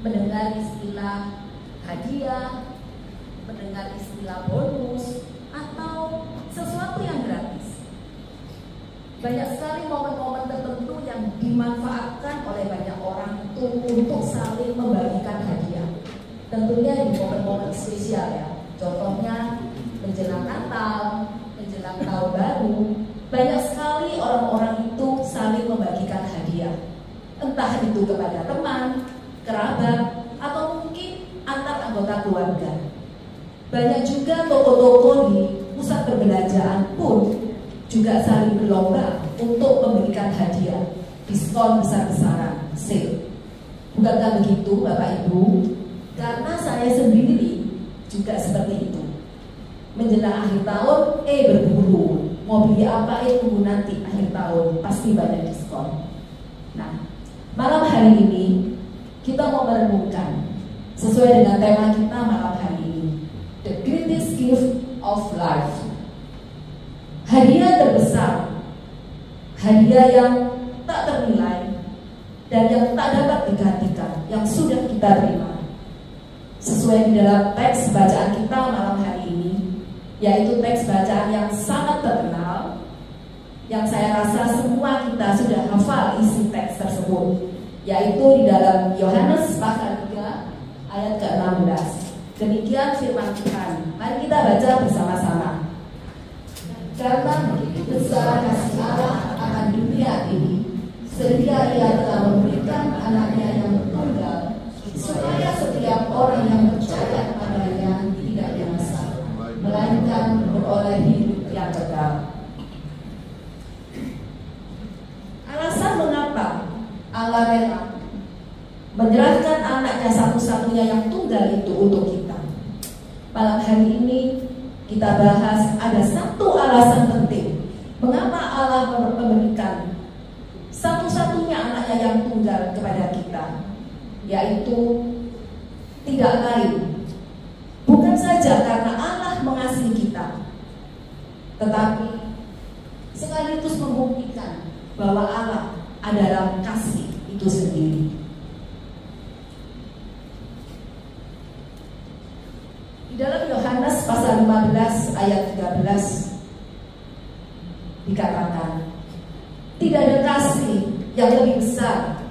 mendengar istilah hadiah, mendengar istilah bonus, atau sesuatu yang gratis. Banyak sekali momen-momen tertentu yang dimanfaatkan oleh banyak orang itu untuk saling membagikan hadiah. Tentunya di momen-momen spesial ya. Contohnya menjelang Natal, menjelang tahun baru, banyak sekali orang-orang itu saling membagikan hadiah. Entah itu kepada teman, kerabat, atau mungkin antar anggota keluarga. Banyak juga toko-toko di pusat perbelanjaan pun juga saling berlomba untuk memberikan hadiah, diskon besar-besaran, sale. Bukankah begitu Bapak Ibu? Karena saya sendiri juga seperti itu. Menjelang akhir tahun, berburu, mau beli apa tunggu nanti akhir tahun, pasti banyak diskon. Nah, malam hari ini kita mau merenungkan sesuai dengan tema kita malam hari ini, The Greatest Gift of Life. Hadiah terbesar, hadiah yang tak ternilai dan yang tak dapat digantikan, yang sudah kita terima. Sesuai di dalam teks bacaan kita malam hari ini, yaitu teks bacaan yang sangat terkenal, yang saya rasa semua kita sudah hafal isi teks tersebut, yaitu di dalam Yohanes pasal 3 ayat ke-16. Demikian firman Tuhan. Mari kita baca bersama-sama. Karena begitu besar kasih Allah akan dunia ini, sehingga Ia telah memberikan anaknya yang tunggal, supaya setiap orang yang percaya padanya tidak binasa, melainkan beroleh hidup yang kekal. Alasan mengapa Allah rela menyerahkan anaknya satu-satunya yang tunggal itu untuk kita. Malam hari ini kita bahas ada satu alasan penting mengapa Allah memberikan satu-satunya anaknya yang tunggal kepada kita, yaitu tidak lain, bukan saja karena Allah mengasihi kita, tetapi sekaligus membuktikan bahwa Allah adalah kasih itu sendiri. Di dalam Yohanes pasal 15 ayat 13 dikatakan, tidak ada kasih yang lebih besar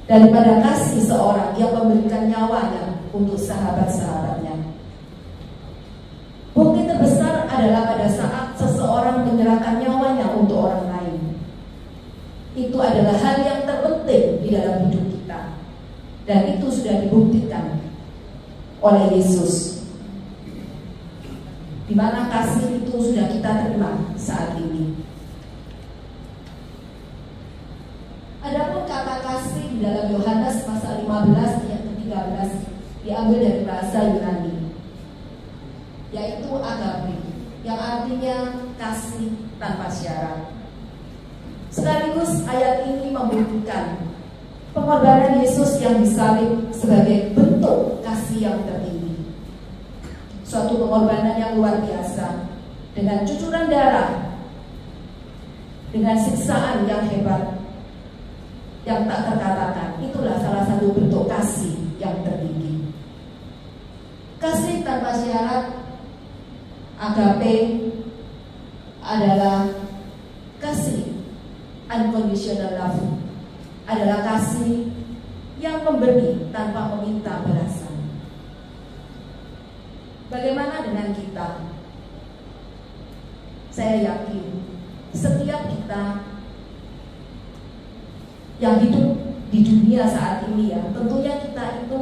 daripada kasih seorang yang memberikan nyawanya untuk sahabat-sahabatnya. Bukti terbesar adalah pada saat seseorang menyerahkan nyawanya untuk orang lain. Itu adalah hal yang terpenting di dalam hidup kita, dan itu sudah dibuktikan oleh Yesus, di mana kasih itu sudah kita terima saat ini. Adapun kata kasih di dalam Yohanes pasal 15 ayat 13 diambil dari bahasa Yunani, yaitu agape, yang artinya kasih tanpa syarat. Sekaligus ayat ini membuktikan pengorbanan Yesus yang disalib sebagai bentuk kasih yang tertinggi. Suatu pengorbanan yang luar biasa, dengan cucuran darah, dengan siksaan yang hebat, yang tak terkatakan. Itulah salah satu bentuk kasih yang tertinggi. Kasih tanpa syarat, agape, adalah kasih unconditional love, adalah kasih yang memberi tanpa meminta balasan. Bagaimana dengan kita? Saya yakin setiap kita yang hidup di dunia saat ini, ya, tentunya kita itu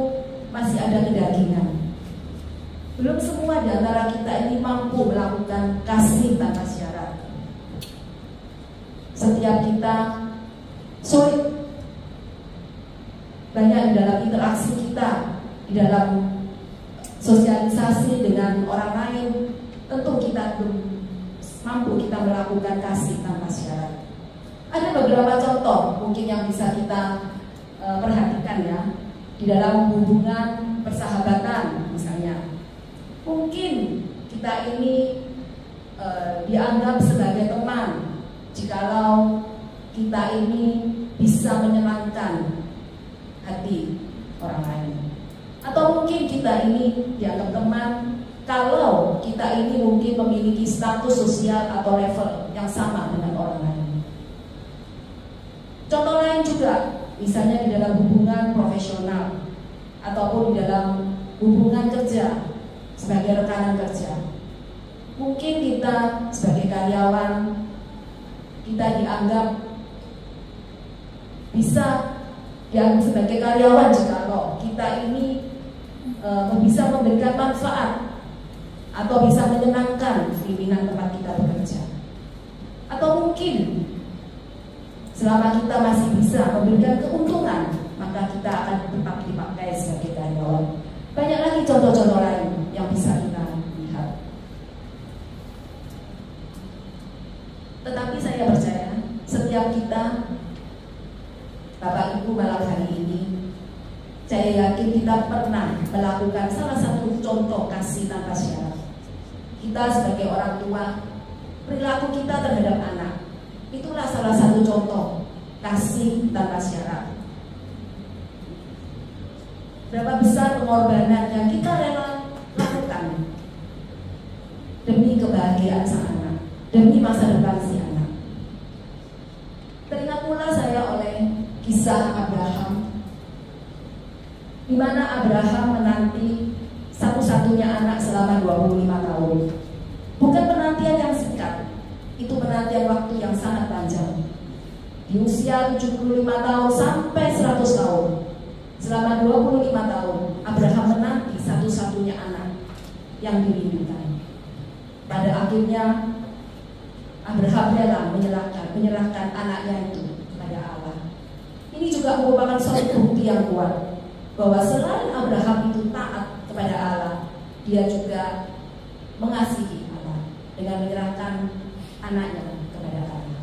masih ada kedagingan. Belum semua di antara kita ini mampu melakukan kasih tanpa syarat. Setiap kita sulit banyak di dalam interaksi kita, di dalam sosialisasi dengan orang lain. Tentu kita belum mampu kita melakukan kasih tanpa syarat. Ada beberapa contoh mungkin yang bisa kita perhatikan, ya, di dalam hubungan persahabatan misalnya. Mungkin kita ini dianggap sebagai teman jikalau kita ini bisa menyenangkan hati, orang lain. Atau mungkin kita ini dianggap teman kalau kita ini mungkin memiliki status sosial atau level yang sama dengan orang lain. Contoh lain juga, misalnya di dalam hubungan profesional ataupun di dalam hubungan kerja sebagai rekanan kerja. Mungkin kita sebagai karyawan, kita dianggap bisa dianggap sebagai karyawan jikalau kita ini bisa memberikan manfaat atau bisa menyenangkan pimpinan tempat kita bekerja. Atau mungkin selama kita masih bisa memberikan keuntungan, maka kita akan tetap dipakai sebagai karyawan. Banyak lagi contoh-contoh lain yang bisa kita lihat. Tetapi saya percaya setiap kita, Bapak Ibu, malam hari ini, saya yakin kita pernah melakukan salah satu contoh kasih tanpa syarat. Kita sebagai orang tua, perilaku kita terhadap anak, itulah salah satu contoh kasih tanpa syarat. Berapa besar pengorbanan yang kita rela lakukan demi kebahagiaan sang anak, demi masa depan si anak. Teringat pula saya oleh kisah Abraham, di mana Abraham menanti satu-satunya anak selama 25 tahun. Bukan penantian yang singkat, itu penantian waktu yang sangat panjang. Di usia 75 tahun sampai 100 tahun, selama 25 tahun, Abraham menanti satu-satunya anak yang dirindukan. Pada akhirnya, Abraham rela menyerahkan anaknya itu kepada Allah. Ini juga merupakan suatu bukti yang kuat bahwa selain Abraham itu taat kepada Allah, dia juga mengasihi Allah dengan menyerahkan anaknya kepada Allah.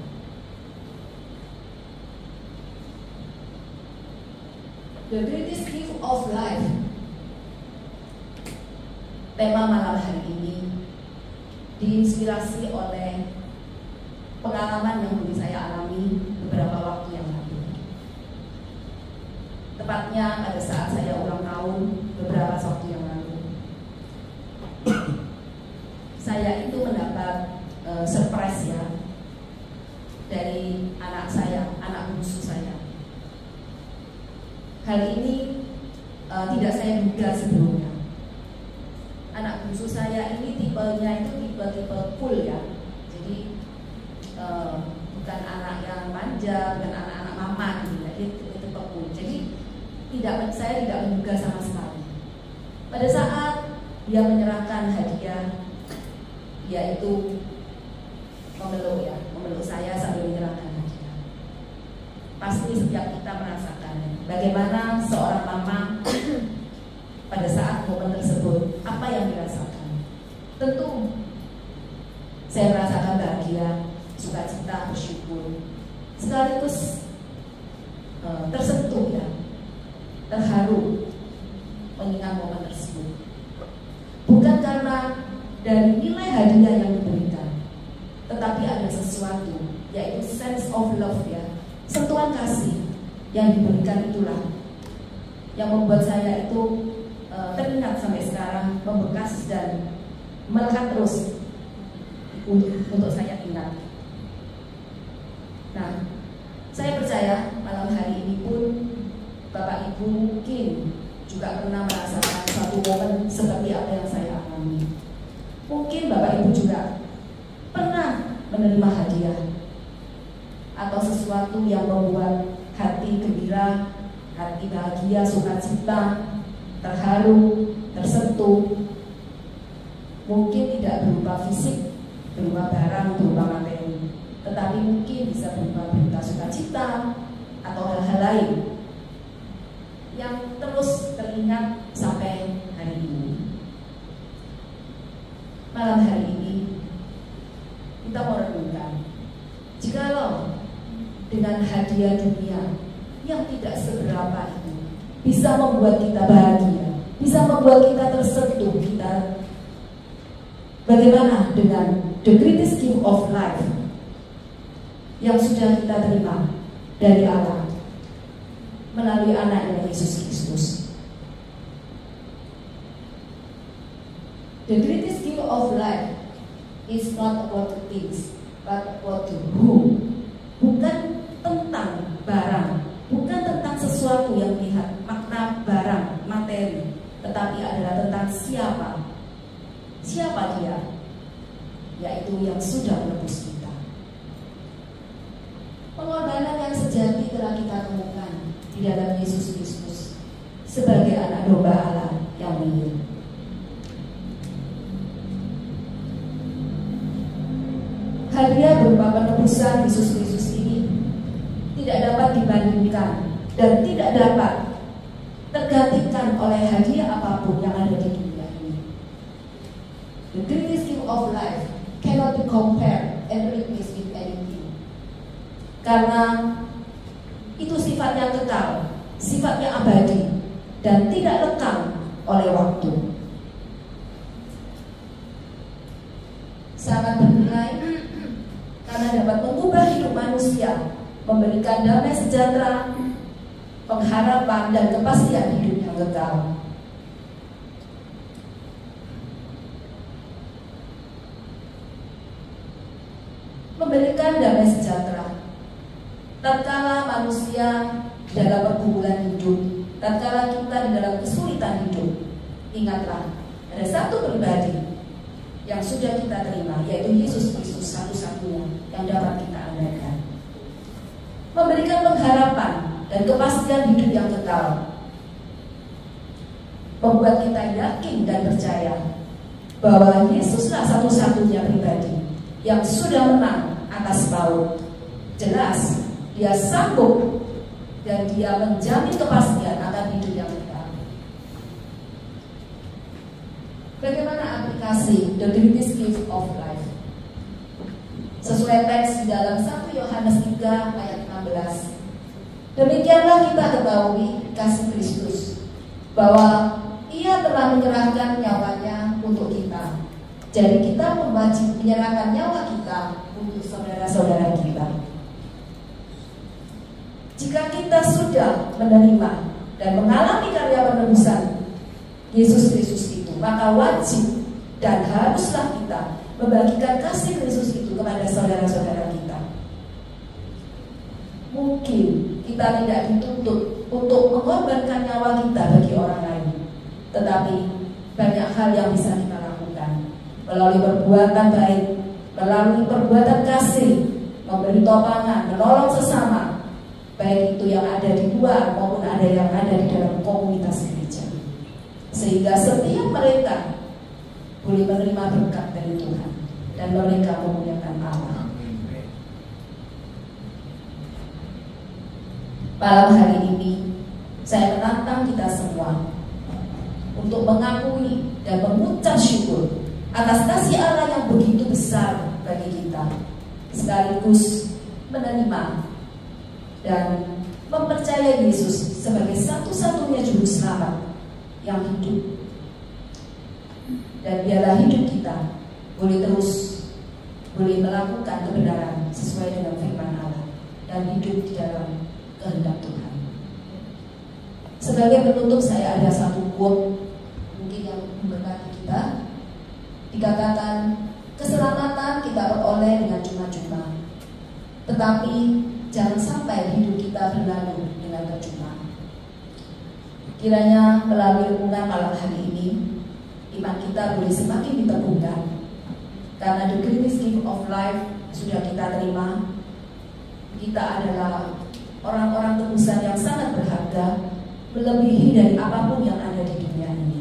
The greatest gift of life. Tema malam hari ini diinspirasi oleh pengalaman yang dulu saya alami beberapa waktu yang lalu. Tepatnya pada saat saya ulang tahun beberapa waktu yang lalu. Saya itu mendapat surprise ya dari anak saya, anak bungsu saya. Hal ini tidak saya duga sebelumnya. Anak bungsu saya ini tipenya itu tipe cool ya. Jadi bukan anak yang manja, bukan anak-anak mama gitu ya. Itu tipe cool. Jadi saya tidak menduga sama sekali. Pada saat dia menyerahkan hadiah, yaitu memeluk saya sambil menyerahkan hadiah. Pasti setiap kita merasakan bagaimana seorang mama pada saat momen tersebut, apa yang dirasakan. Tentu saya merasakan bahagia, sukacita, bersyukur, sekaligus tersentuh ya, terharu mengingat momen tersebut. Bukan karena dari nilai hadiah yang diberikan, tetapi ada sesuatu, yaitu sense of love ya, sentuhan kasih yang diberikan itulah yang membuat saya itu teringat sampai sekarang, membekas dan melekat terus untuk saya ingat. Nah, saya percaya malam hari ini pun Bapak Ibu mungkin juga pernah merasakan suatu momen seperti apa yang saya alami. Mungkin Bapak Ibu juga pernah menerima hadiah atau sesuatu yang membuat hati gembira, hati bahagia, sukacita, terharu, tersentuh. Mungkin tidak berupa fisik, berupa barang, berupa materi, tetapi mungkin bisa berupa sukacita atau hal-hal lain yang terus teringat sampai hari ini. Malam hari ini kita mau renungkan, jikalau dengan hadiah dunia yang tidak seberapa itu bisa membuat kita bahagia, bisa membuat kita tersentuh, kita bagaimana dengan the greatest gift of life yang sudah kita terima dari Allah melalui anaknya Yesus Kristus. The greatest gift of life is not about the things, but about the who. Bukan tentang barang, bukan tentang sesuatu yang dilihat, makna barang, materi, tetapi adalah tentang siapa. Siapa dia? Yaitu yang sudah menebus kita. Pengorbanan yang sejati telah kita temukan di dalam Yesus Kristus sebagai anak domba Allah yang mulia. Hadiah berupa penebusan Yesus Kristus ini tidak dapat dibandingkan dan tidak dapat tergantikan oleh hadiah apapun yang ada di dunia ini. The greatest gift of life cannot be compared and replaced with anything. Karena itu sifatnya kekal, sifatnya abadi, dan tidak lekang oleh waktu. Sangat bernilai karena dapat mengubah hidup manusia, memberikan damai sejahtera, pengharapan, dan kepastian hidup yang kekal. Memberikan damai sejahtera tatkala manusia dalam pergumulan hidup, tatkala kita di dalam kesulitan hidup. Ingatlah, ada satu pribadi yang sudah kita terima, yaitu Yesus Kristus, satu-satunya yang dapat kita andalkan, memberikan pengharapan dan kepastian hidup yang kekal, membuat kita yakin dan percaya bahwa Yesuslah satu-satunya pribadi yang sudah menang atas maut. Jelas, dia sanggup dan dia menjamin kepastian akan hidup yang kekal. Bagaimana aplikasi the greatest gift of life? Sesuai teks di dalam 1 Yohanes 3 ayat 16. Demikianlah kita ketahui kasih Kristus, bahwa Ia telah menyerahkan nyawanya untuk kita. Jadi kita wajib menyerahkan nyawa kita untuk saudara-saudara kita. Jika kita sudah menerima dan mengalami karya penebusan Yesus Kristus itu, maka wajib dan haruslah kita membagikan kasih Kristus itu kepada saudara-saudara kita. Mungkin kita tidak dituntut untuk mengorbankan nyawa kita bagi orang lain, tetapi banyak hal yang bisa kita lakukan melalui perbuatan baik, melalui perbuatan kasih, memberi topangan, menolong sesama, baik itu yang ada di luar maupun ada yang ada di dalam komunitas gereja, sehingga setiap mereka boleh menerima berkat dari Tuhan dan mereka memuliakan Allah. Malam hari ini saya menantang kita semua untuk mengakui dan mengucap syukur atas kasih Allah yang begitu besar bagi kita, sekaligus menerima dan mempercayai Yesus sebagai satu-satunya juru selamat yang hidup. Dan biarlah hidup kita boleh melakukan kebenaran sesuai dengan firman Allah dan hidup di dalam kehendak Tuhan. Sebagai penutup, saya ada satu quote mungkin yang memberkati kita. Dikatakan, keselamatan kita peroleh dengan cuma-cuma, tetapi jangan sampai hidup kita berlalu dengan percuma. Kiranya melalui renungan malam hari ini, iman kita boleh semakin diteguhkan, karena the greatest gift of life sudah kita terima. Kita adalah orang-orang tebusan yang sangat berharga, melebihi dari apapun yang ada di dunia ini.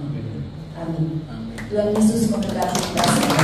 Amin. Tuhan Yesus memberkati kita semua.